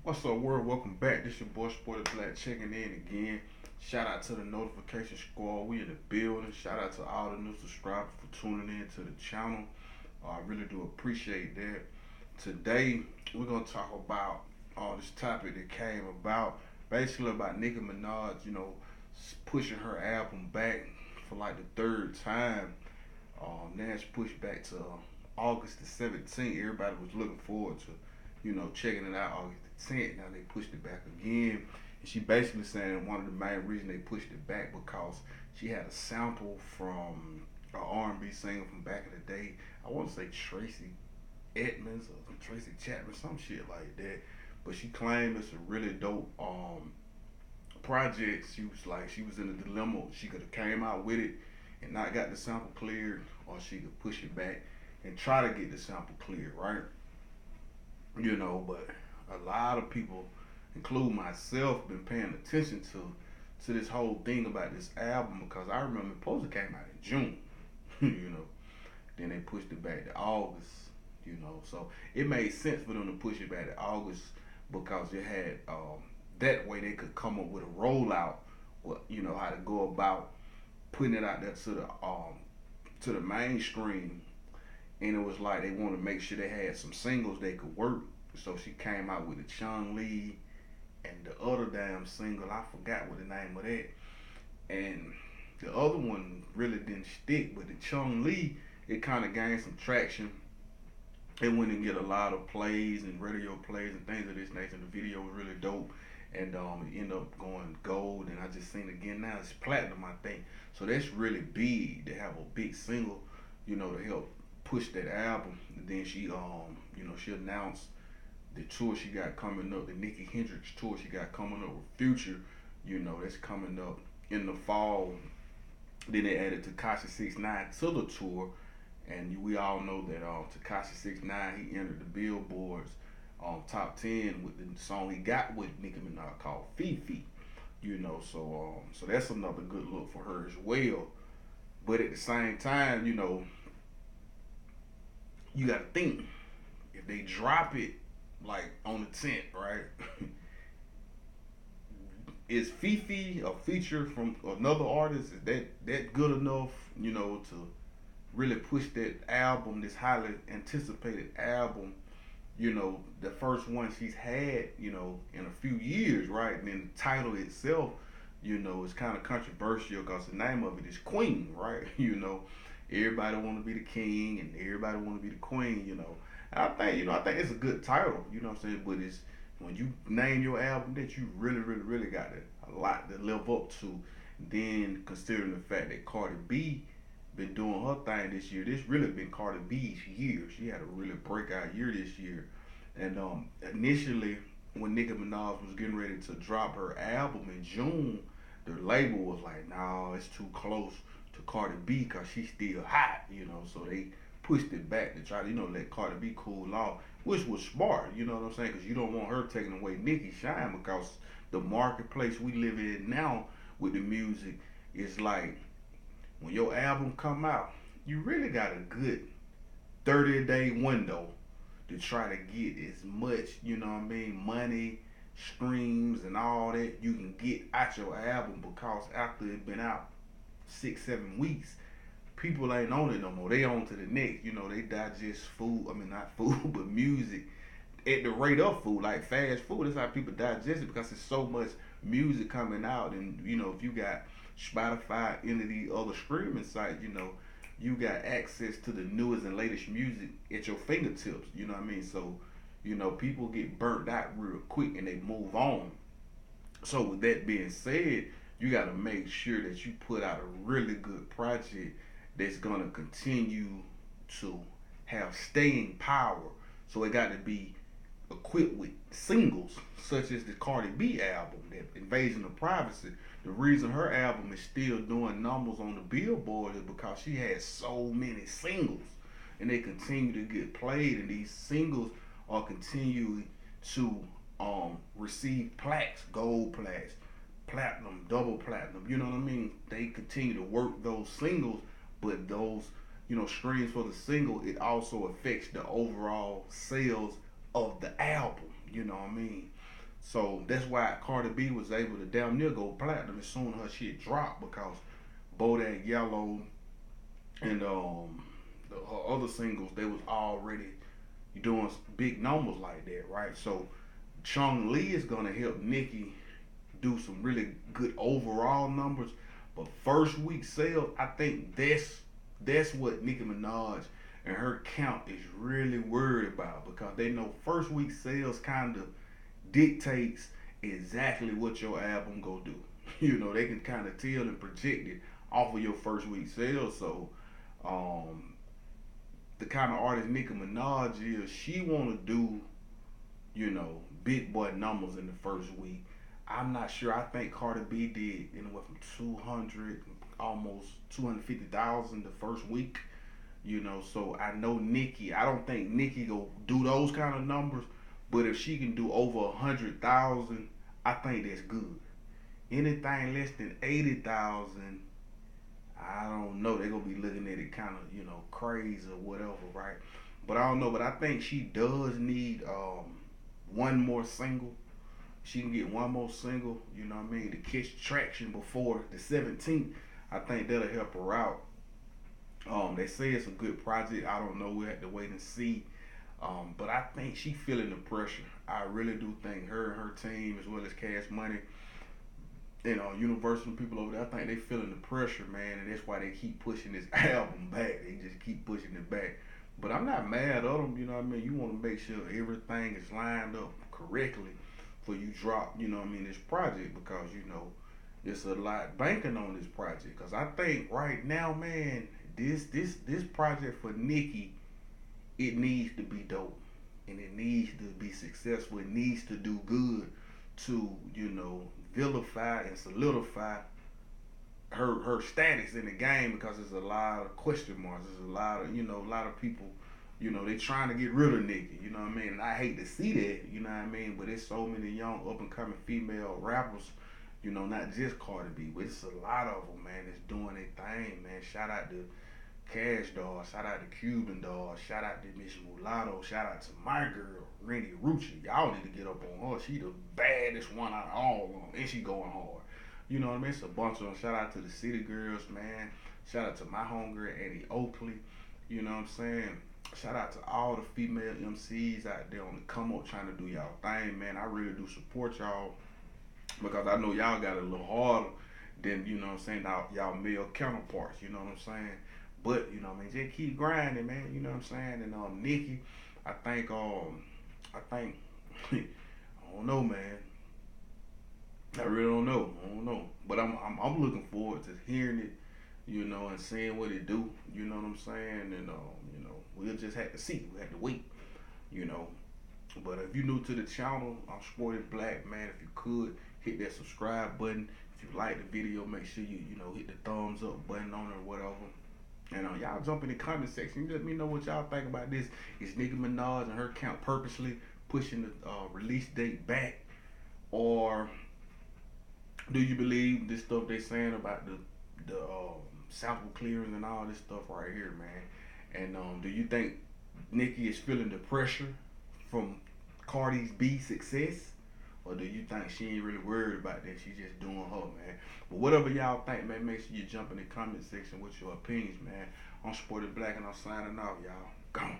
What's up, world? Welcome back. This your boy Sporty Black checking in again. Shout out to the notification squad. We in the building. Shout out to all the new subscribers for tuning in to the channel. I really do appreciate that. Today we're gonna talk about this topic that came about, basically about Nicki Minaj. Pushing her album back for like the third time. Now it's pushed back to August the 17th. Everybody was looking forward to, checking it out August the 10th. Now they pushed it back again. And she basically saying one of the main reasons they pushed it back because she had a sample from an R&B singer from back in the day. I want to say Tracy Edmonds or Tracy Chapman, some shit like that. But she claimed it's a really dope project. She was in a dilemma. She could have came out with it and not got the sample cleared, or she could push it back and try to get the sample cleared, right? But a lot of people, including myself, been paying attention to this whole thing about this album because I remember Poser came out in June, you know. Then they pushed it back to August, So it made sense for them to push it back to August because it had that way they could come up with a rollout, how to go about putting it out there to the mainstream. And it was like they wanted to make sure they had some singles they could work. So she came out with the Chung Lee and the other damn single. I forgot what the name of that. And the other one really didn't stick, but the Chung Lee, it kind of gained some traction. It went and get a lot of plays and radio plays and things of this nature. The video was really dope, and it ended up going gold. And I just seen it again now. It's platinum, I think. So that's really big to have a big single, to help push that album. And then she announced the tour she got coming up, the Nicki Hendrix tour she got coming up with Future. That's coming up in the fall. Then they added Tekashi 6ix9ine to the tour, and we all know that Tekashi 6ix9ine, he entered the Billboard's top 10 with the song he got with Nicki Minaj called Fifi. So that's another good look for her as well. But at the same time, you got to think if they drop it like on the 10th, right? Is Fifi a feature from another artist? Is that good enough, to really push that album, this highly anticipated album, the first one she's had, in a few years, right? And then the title itself, is kind of controversial because the name of it is Queen, right? Everybody want to be the king and everybody want to be the queen. And I think it's a good title, what I'm saying? But it's when you name your album that you really, really, really got a lot to live up to. Then considering the fact that Cardi B been doing her thing this year. This really been Cardi B's year. She had a really breakout year this year. And initially, when Nicki Minaj was getting ready to drop her album in June, the label was like, "No, it's too close to Cardi B because she's still hot." So they pushed it back to try to, let Cardi B cool off, which was smart. You know what I'm saying? Because you don't want her taking away Nicki's shine because the marketplace we live in now with the music is like when your album come out, you really got a good 30-day window to try to get as much, money, streams, and all that you can get out your album because after it's been out 6, 7 weeks, people ain't on it no more. They on to the next. They digest food. I mean, not food, but music at the rate of food, like fast food. That's how people digest it because there's so much music coming out. And if you got Spotify, any of these other streaming sites, you got access to the newest and latest music at your fingertips. You know what I mean? So, people get burnt out real quick and they move on. So with that being said, you got to make sure that you put out a really good project that's gonna continue to have staying power. So it got to be equipped with singles such as the Cardi B album, that Invasion of Privacy. The reason her album is still doing numbers on the Billboard is because she has so many singles, and they continue to get played, and these singles are continuing to receive plaques, gold plaques, platinum, double platinum. You know what I mean? They continue to work those singles, but those streams for the single, it also affects the overall sales of the album. You know what I mean? So that's why Cardi B was able to damn near go platinum as soon as her shit dropped because Bodak Yellow and her other singles they was already doing big numbers like that, right? So Chung Lee is gonna help Nicki do some really good overall numbers, but first week sales, I think that's what Nicki Minaj and her count is really worried about because they know first week sales kind of dictates exactly what your album go do. You know, they can kind of tell and project it off of your first week sales. So, um, the kind of artist Nicki Minaj is, she want to do, you know, big boy numbers in the first week. I'm not sure. I think Cardi B did anywhere from 200, almost 250,000 the first week. You know, so I know Nicki. I don't think Nicki go do those kind of numbers, but if she can do over 100,000, I think that's good. Anything less than 80,000, I don't know. They're gonna be looking at it kind of, you know, crazy or whatever, right? But I don't know. But I think she does need one more single. She can get one more single, you know what I mean, to catch traction before the 17th. I think that'll help her out. They say it's a good project. I don't know. We have to wait and see. But I think she feeling the pressure. I really do think her and her team, as well as Cash Money, you know, Universal people over there, I think they feeling the pressure, man, and that's why they keep pushing this album back. They just keep pushing it back. But I'm not mad at them, you know what I mean? You want to make sure everything is lined up correctly for you drop, you know what I mean, this project because, you know, it's a lot banking on this project. Because I think right now, man, this project for Nicki, it needs to be dope. And it needs to be successful. It needs to do good to, you know, vilify and solidify her status in the game because there's a lot of question marks. There's a lot of, you know, a lot of people, you know, they trying to get rid of Nicki, you know what I mean? And I hate to see that, you know what I mean? But it's so many young up and coming female rappers, you know, not just Cardi B, but it's a lot of them, man, that's doing their thing, man. Shout out to Cash Doll, shout out to Cuban Doll, shout out to Miss Mulatto, shout out to my girl, Rennie Rucci. Y'all need to get up on her. She the baddest one out of all of them, and she going hard. You know what I mean? It's a bunch of them. Shout out to the City Girls, man. Shout out to my homegirl, Eddie Oakley. You know what I'm saying? Shout out to all the female MCs out there on the come up trying to do y'all thing, man. I really do support y'all because I know y'all got it a little harder than, you know what I'm saying, y'all male counterparts, you know what I'm saying? But, you know what I mean, just keep grinding, man, you know what I'm saying? And Nicki, I think I don't know, man. I really don't know. I don't know. But I'm looking forward to hearing it, you know, and seeing what it do. You know what I'm saying? And you know, we'll just have to see. We have to wait. You know. But if you're new to the channel, I'm Sported Black, man. If you could hit that subscribe button. If you like the video, make sure you know hit the thumbs up button on it or whatever. And y'all jump in the comment section. Let me know what y'all think about this. Is Nicki Minaj and her count purposely pushing the release date back, or do you believe this stuff they saying about the sample clearance and all this stuff right here, man? And do you think Nicki is feeling the pressure from Cardi B's success, or do you think she ain't really worried about that? She's just doing her, man. But whatever y'all think, man, make sure you jump in the comment section with your opinions, man. I'm Sported Black and I'm signing off, y'all. Gone.